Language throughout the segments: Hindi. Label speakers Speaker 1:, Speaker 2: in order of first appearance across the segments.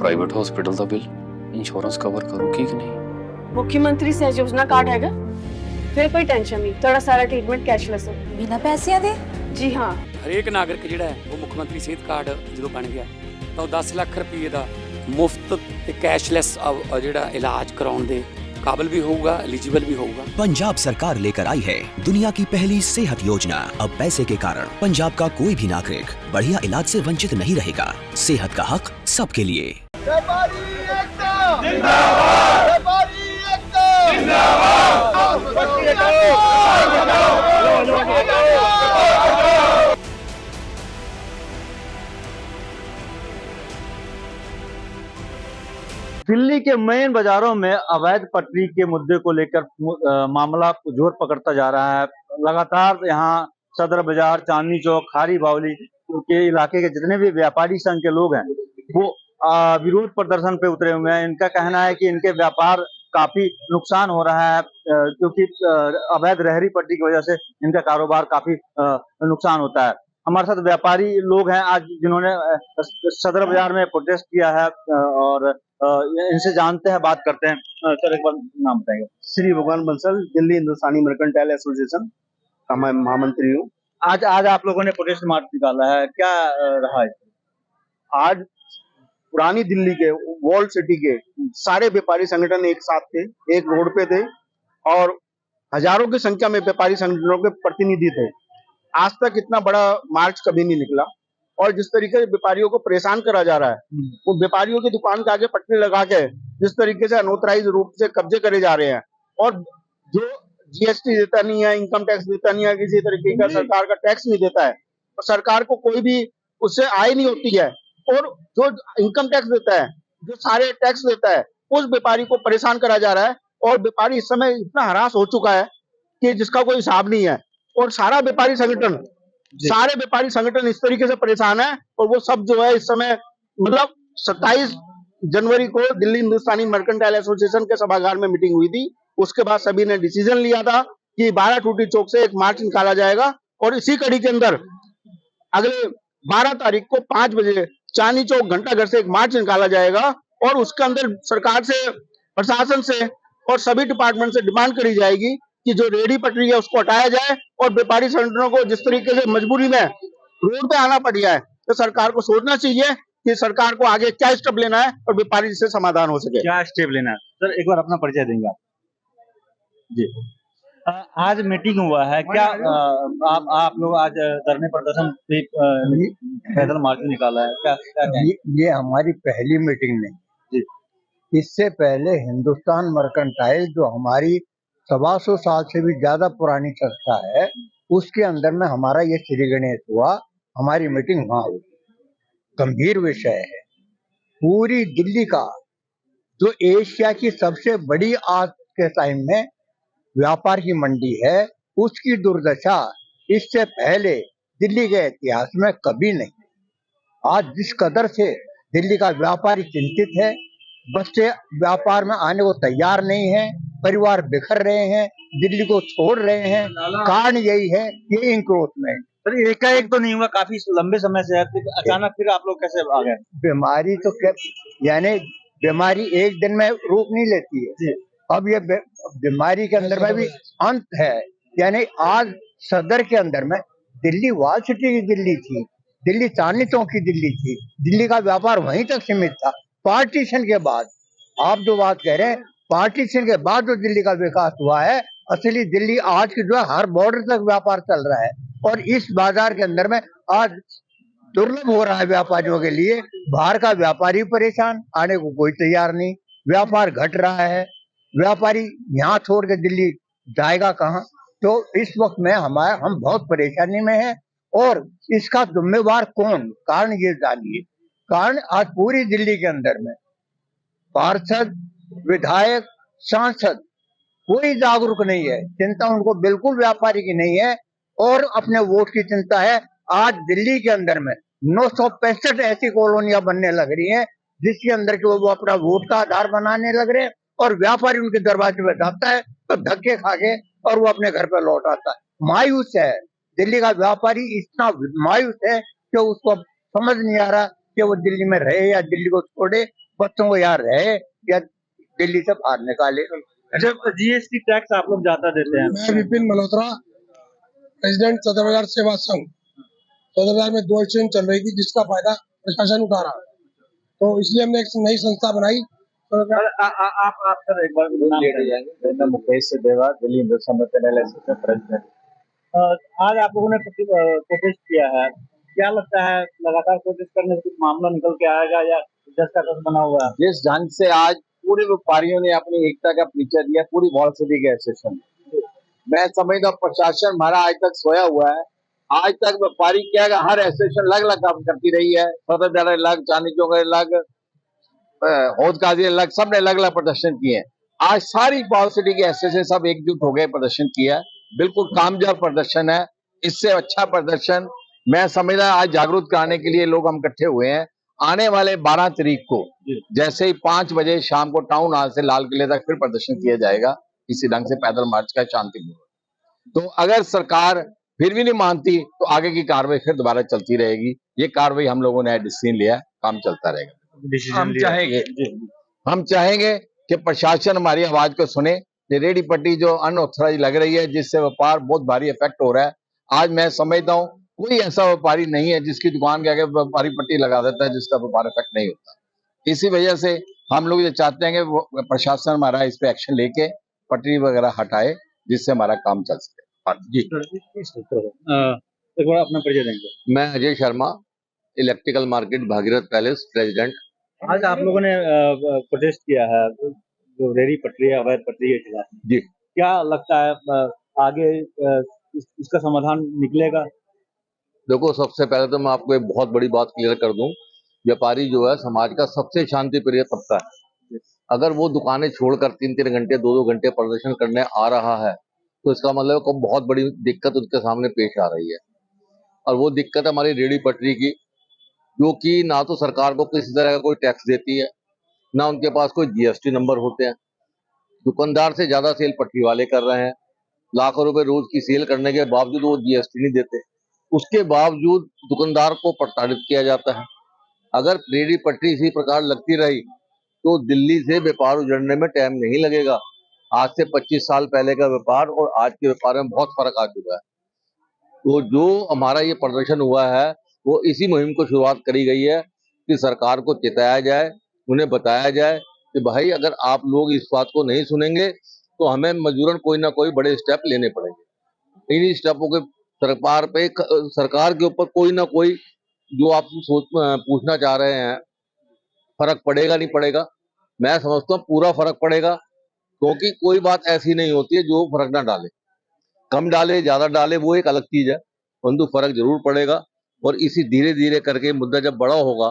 Speaker 1: प्राइवेट हॉस्पिटल का बिल इंश्योरेंस कवर करूगी कि नहीं?
Speaker 2: मुख्यमंत्री सहज योजना कार्ड हैगा, फिर कोई टेंशन नहीं, थोड़ा सारा ट्रीटमेंट कैशलेस है।
Speaker 3: बिना पैसिਆਂ ਦੇ?
Speaker 2: जी हाँ।
Speaker 4: ਹਰੇਕ ਨਾਗਰਿਕ ਜਿਹੜਾ ਹੈ ਉਹ ਮੁੱਖ ਮੰਤਰੀ ਸਿਹਤ ਕਾਰਡ ਜਦੋਂ ਬਣ ਗਿਆ ਤਾਂ ਉਹ 10 ਲੱਖ ਰੁਪਏ ਦਾ ਮੁਫਤ ਤੇ ਕੈਸ਼ਲੈਸ ਜਿਹੜਾ ਇਲਾਜ ਕਰਾਉਣ ਦੇ काबिल भी होगा, एलिजिबल भी होगा।
Speaker 5: पंजाब सरकार लेकर आई है दुनिया की पहली सेहत योजना। अब पैसे के कारण पंजाब का कोई भी नागरिक बढ़िया इलाज से वंचित नहीं रहेगा। सेहत का हक सबके लिए।
Speaker 6: दिल्ली के मेन बाजारों में अवैध पटरी के मुद्दे को लेकर मामला जोर पकड़ता जा रहा है। लगातार यहाँ सदर बाजार, चांदनी चौक, खारी बावली के इलाके के जितने भी व्यापारी संघ के लोग हैं वो विरोध प्रदर्शन पे उतरे हुए हैं। इनका कहना है कि इनके व्यापार काफी नुकसान हो रहा है क्योंकि अवैध रेहड़ी पटरी की वजह से इनका कारोबार काफी नुकसान होता है। हमारे साथ व्यापारी लोग हैं आज जिन्होंने सदर बाजार में प्रोटेस्ट किया है और इनसे जानते हैं, बात करते हैं। सर एक बार नाम बताएंगे?
Speaker 7: श्री भगवान बंसल, दिल्ली हिंदुस्तानी मर्केंटाइल एसोसिएशन का मैं महामंत्री हूँ।
Speaker 6: आज आप लोगों ने प्रोटेस्ट मार्च निकाला है, क्या रहा है?
Speaker 7: आज पुरानी दिल्ली के वॉल्ड सिटी के सारे व्यापारी संगठन एक साथ थे, एक रोड पे थे और हजारों की संख्या में व्यापारी संगठनों के प्रतिनिधि थे। आज तक इतना बड़ा मार्च कभी नहीं निकला और जिस तरीके से व्यापारियों को परेशान करा जा रहा है, वो व्यापारियों की दुकान के आगे पटरी लगा के जिस तरीके से अनऑथराइज रूप से कब्जे करे जा रहे हैं और जो जीएसटी देता नहीं है, इनकम टैक्स देता नहीं है, किसी तरीके का सरकार का टैक्स नहीं देता है और सरकार को कोई भी उससे आय नहीं होती है और जो इनकम टैक्स देता है, जो सारे टैक्स देता है, उस व्यापारी को परेशान करा जा रहा है और व्यापारी इस समय इतना हरास हो चुका है कि जिसका कोई हिसाब नहीं है और सारे व्यापारी संगठन इस तरीके से परेशान है और वो सब जो है इस समय मतलब 27 जनवरी को दिल्ली हिंदुस्तानी मर्केंटाइल एसोसिएशन के सभागार में मीटिंग हुई थी। उसके बाद सभी ने डिसीजन लिया था कि 12 टूटी चौक से एक मार्च निकाला जाएगा और इसी कड़ी के अंदर अगले 12 तारीख को 5 बजे चांदनी चौक घंटाघर से एक मार्च निकाला जाएगा और उसके अंदर सरकार से, प्रशासन से और सभी डिपार्टमेंट से डिमांड करी जाएगी कि जो रेहड़ी पटरी है उसको हटाया जाए और व्यापारी संगठनों को जिस तरीके से मजबूरी में रोड पे आना पड़ गया है तो सरकार को सोचना चाहिए कि सरकार को आगे क्या स्टेप लेना है और व्यापारी से समाधान हो सके।
Speaker 6: क्या स्टेप लेना है? सर एक बार अपना परिचय देंगे आप? जी, आज मीटिंग हुआ है, क्या आप लोग आज धरने प्रदर्शन पैदल मार्च निकाला है, क्या
Speaker 8: ये हमारी पहली मीटिंग नहीं जी। इससे पहले हिंदुस्तान मर्केंटाइल जो हमारी 125 साल से भी ज्यादा पुरानी संस्था है, उसके अंदर में हमारा ये श्री गणेश हुआ, हमारी मीटिंग वहां हुई। गंभीर विषय है, पूरी दिल्ली का जो एशिया की सबसे बड़ी आज के टाइम में व्यापार की मंडी है, उसकी दुर्दशा इससे पहले दिल्ली के इतिहास में कभी नहीं। आज जिस कदर से दिल्ली का व्यापारी चिंतित है, बच्चे व्यापार में आने को तैयार नहीं है, परिवार बिखर रहे हैं, दिल्ली को छोड़ रहे हैं, कारण यही है ये इंक्रोचमेंट।
Speaker 6: सर एकाएक तो नहीं हुआ, काफी लंबे समय से है, अचानक फिर आप लोग कैसे आ गए?
Speaker 8: बीमारी तो यानी बीमारी एक दिन में रूप नहीं लेती है। अब ये बीमारी के अंदर में भी अंत है। यानी आज सदर के अंदर में दिल्ली वॉल सिटी की दिल्ली थी, दिल्ली चांदनी चौक की दिल्ली थी, दिल्ली का व्यापार वहीं तक सीमित था। पार्टीशन के बाद आप जो बात कह रहे हैं, पार्टीशन के बाद जो दिल्ली का विकास हुआ है, असली दिल्ली आज की जो है हर बॉर्डर तक व्यापार चल रहा है और इस बाजार के अंदर में आज दुर्लभ हो रहा है व्यापारियों के लिए। बाहर का व्यापारी परेशान, आने को कोई तैयार नहीं, व्यापार घट रहा है, व्यापारी यहाँ छोड़ के दिल्ली जाएगा कहाँ? तो इस वक्त में हम बहुत परेशानी में हैं और इसका जिम्मेवार कौन? कारण ये जानिए, कारण आज पूरी दिल्ली के अंदर में पार्षद, विधायक, सांसद कोई जागरूक नहीं है। चिंता उनको बिल्कुल व्यापारी की नहीं है और अपने वोट की चिंता है। आज दिल्ली के अंदर में 965 ऐसी कॉलोनियां बनने लग रही हैं जिसके अंदर के वो अपना वोट का आधार बनाने लग रहे हैं और व्यापारी उनके दरवाजे पे जाता है तो धक्के खा के और वो अपने घर पर लौट आता है। मायूस है दिल्ली का व्यापारी, इतना मायूस है कि उसको समझ नहीं आ रहा कि वो दिल्ली में रहे या दिल्ली को छोड़े। बच्चों को यहाँ रहे या दिल्ली से बाहर निकाले।
Speaker 6: अच्छा, जीएसटी टैक्स आप लोग ज्यादा देते हैं।
Speaker 3: मैं विपिन मल्होत्रा, प्रेसिडेंट सदर बाजार सेवा संघ। सदर बाजार में 2 स्टेशन चल रही थी जिसका फायदा प्रशासन उठा रहा, तो इसलिए हमने एक नई संस्था बनाई।
Speaker 6: आप सर एक बार नाम बताइए।
Speaker 9: मुकेश देवा, दिल्ली हिंदू संगठन LIC का प्रेसिडेंट।
Speaker 6: आज आप लोगों ने प्रोटेस्ट किया है, क्या लगता है लगातार प्रोटेस्ट करने से कुछ मामला निकल के आएगा या जज का केस बना हुआ है?
Speaker 9: जिस ढंग से आज पूरे व्यापारियों ने अपनी एकता का परिचय दिया पूरी वॉल सिटी के एसोसिएशन, मैं समझता हूँ प्रशासन हमारा आज तक सोया हुआ है। आज तक व्यापारी क्या है, हर एसोसिएशन अलग अलग काम करती रही है, सदर बाजार अलग, चांदनी चौक अलग, हौज काजी अलग, सबने अलग अलग प्रदर्शन किए हैं। आज सारी वॉल सिटी के एसोसिएशन सब एकजुट हो गए प्रदर्शन किया, बिल्कुल कामयाब प्रदर्शन है। इससे अच्छा प्रदर्शन मैं समझता आज जागरूक कराने के लिए लोग हम इकट्ठे हुए हैं। आने वाले 12 तारीख को जैसे ही 5 बजे शाम को टाउन हॉल से लाल किले तक फिर प्रदर्शन किया जाएगा, इसी ढंग से पैदल मार्च का शांतिपूर्ण। तो अगर सरकार फिर भी नहीं मानती तो आगे की कार्रवाई फिर दोबारा चलती रहेगी। ये कार्रवाई हम लोगों ने डिसीजन लिया, काम चलता रहेगा। हम चाहेंगे कि प्रशासन हमारी आवाज को सुने। ये रेडी पट्टी जो अनऑथराइज लग रही है, जिससे व्यापार बहुत भारी इफेक्ट हो रहा है। आज मैं समझता हूँ कोई ऐसा व्यापारी नहीं है जिसकी दुकान के आगे व्यापारी पट्टी लगा देता है जिसका व्यापार इफेक्ट नहीं होता। इसी वजह से हम लोग ये चाहते हैं कि प्रशासन हमारा इस पे एक्शन लेके पटरी वगैरह हटाए, जिससे हमारा काम चल सके। जी,
Speaker 6: एक बार अपना परिचय देंगे।
Speaker 9: मैं Ajay Sharma, electrical market Bhagirath palace president.
Speaker 6: आज आप लोगों ने प्रोटेस्ट किया है जो रेडी पटरी है, अवैध पटरी के खिलाफ।
Speaker 9: जी,
Speaker 6: क्या लगता है आगे इसका समाधान निकलेगा?
Speaker 9: देखो, सबसे पहले तो मैं आपको एक बहुत बड़ी बात क्लियर कर दूं, व्यापारी जो है समाज का सबसे शांति प्रिय तबका है। अगर वो दुकानें छोड़कर 3-3 घंटे 2-2 घंटे प्रदर्शन करने आ रहा है तो इसका मतलब को बहुत बड़ी दिक्कत उनके सामने पेश आ रही है। और वो दिक्कत हमारी रेडी पटरी की, जो कि ना तो सरकार को किसी तरह का कोई टैक्स देती है, ना उनके पास कोई GST नंबर होते हैं। दुकानदार से ज्यादा सेल पटरी वाले कर रहे हैं। लाखों रुपए रोज की सेल करने के बावजूद वो GST नहीं देते। उसके बावजूद दुकानदार को प्रताड़ित किया जाता है। अगर रेडी पटरी इसी प्रकार लगती रही तो दिल्ली से व्यापार उजड़ने में टाइम नहीं लगेगा। आज से 25 साल पहले का व्यापार और आज के व्यापार में बहुत फर्क आ चुका है। तो जो हमारा ये प्रदर्शन हुआ है वो इसी मुहिम को शुरुआत करी गई है कि सरकार को चिताया जाए, उन्हें बताया जाए कि भाई अगर आप लोग इस बात को नहीं सुनेंगे तो हमें मजबूरन कोई ना कोई बड़े स्टेप लेने पड़ेंगे। इन्हीं स्टेपों के सरकार के ऊपर कोई ना कोई, जो आप पूछना चाह रहे हैं, फर्क पड़ेगा नहीं पड़ेगा, मैं समझता हूँ पूरा फर्क पड़ेगा। क्योंकि कोई बात ऐसी नहीं होती है जो फर्क ना डाले। कम डाले ज्यादा डाले वो एक अलग चीज है, परंतु फर्क जरूर पड़ेगा। और इसी धीरे धीरे करके मुद्दा जब बड़ा होगा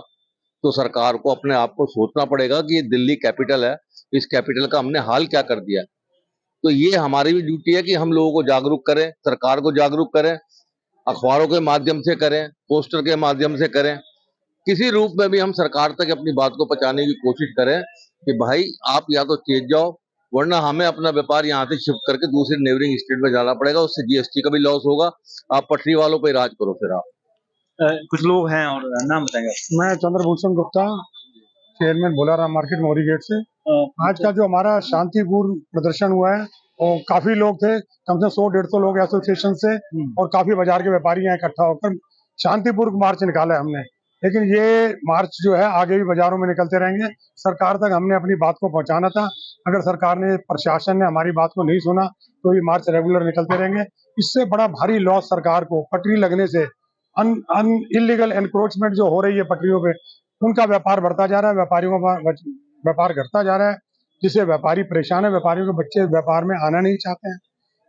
Speaker 9: तो सरकार को अपने आप को सोचना पड़ेगा कि ये दिल्ली कैपिटल है, इस कैपिटल का हमने हाल क्या कर दिया। तो ये हमारी भी ड्यूटी है कि हम लोगों को जागरूक करें, सरकार को जागरूक करें, अखबारों के माध्यम से करें, पोस्टर के माध्यम से करें, किसी रूप में भी हम सरकार तक अपनी बात को पहुंचाने की कोशिश करें कि भाई आप या तो चेत जाओ, वरना हमें अपना व्यापार यहाँ से शिफ्ट करके दूसरे नेबरिंग स्टेट में जाना पड़ेगा। उससे GST का भी लॉस होगा। आप पटरी वालों पे राज करो। फिर आप
Speaker 6: कुछ लोग हैं और नाम बताएंगे।
Speaker 3: मैं चंद्रभूषण गुप्ता, चेयरमैन भोलाराम मार्केट मोरी गेट से। आज का जो हमारा शांतिपूर्ण प्रदर्शन हुआ है और काफी लोग थे, कम से कम 100-150 लोग एसोसिएशन से और काफी बाजार के व्यापारी यहाँ इकट्ठा होकर शांतिपूर्ण मार्च निकाला है हमने। लेकिन ये मार्च जो है आगे भी बाजारों में निकलते रहेंगे। सरकार तक हमने अपनी बात को पहुंचाना था। अगर सरकार ने, प्रशासन ने हमारी बात को नहीं सुना तो ये मार्च रेगुलर निकलते रहेंगे। इससे बड़ा भारी लॉस सरकार को पटरी लगने से, इलीगल एनक्रोचमेंट जो हो रही है पटरियों पे, उनका व्यापार बढ़ता जा रहा है, व्यापारियों का व्यापार घटता जा रहा है, जिससे व्यापारी परेशान है। व्यापारियों के बच्चे व्यापार में आना नहीं चाहते हैं।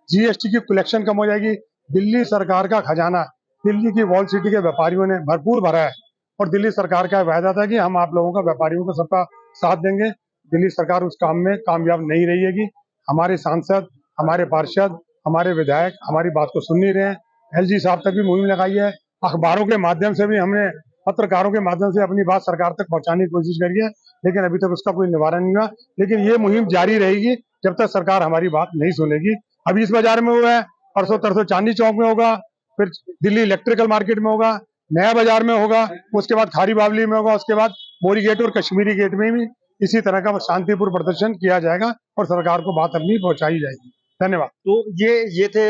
Speaker 3: GST की कलेक्शन कम हो जाएगी। दिल्ली सरकार का खजाना दिल्ली की वॉल सिटी के व्यापारियों ने भरपूर भरा है और दिल्ली सरकार का वायदा था कि हम आप लोगों का, व्यापारियों का सबका साथ देंगे। दिल्ली सरकार उस काम में कामयाब नहीं रहेगी। हमारे सांसद, हमारे पार्षद, हमारे विधायक हमारी बात को सुन नहीं रहे हैं। LG साहब तक भी मुहिम लगाई है। अखबारों के माध्यम से भी हमने, पत्रकारों के माध्यम से अपनी बात सरकार तक पहुंचाने की कोशिश करी है, लेकिन अभी तक उसका कोई निवारण नहीं हुआ। लेकिन ये मुहिम जारी रहेगी जब तक सरकार हमारी बात नहीं सुनेगी। अभी इस बाजार में हुआ है, परसों तरसों चांदनी चौक में होगा, फिर दिल्ली इलेक्ट्रिकल मार्केट में होगा, नया बाजार में होगा, उसके बाद खारी बावली में होगा, उसके बाद मोरी गेट और कश्मीरी गेट में भी इसी तरह का शांतिपूर्ण प्रदर्शन किया जाएगा और सरकार को बात अपनी पहुंचाई जाएगी। धन्यवाद।
Speaker 6: तो ये थे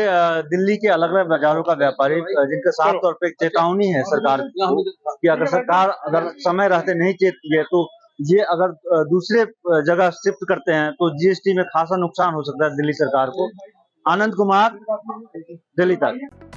Speaker 6: दिल्ली के अलग अलग बाजारों का व्यापारी जिनके साफ तौर पे एक चेतावनी है सरकार को कि अगर सरकार अगर समय रहते नहीं चेतती है तो ये अगर दूसरे जगह शिफ्ट करते हैं तो जीएसटी में खासा नुकसान हो सकता है दिल्ली सरकार को। आनंद कुमार, दिल्ली तक।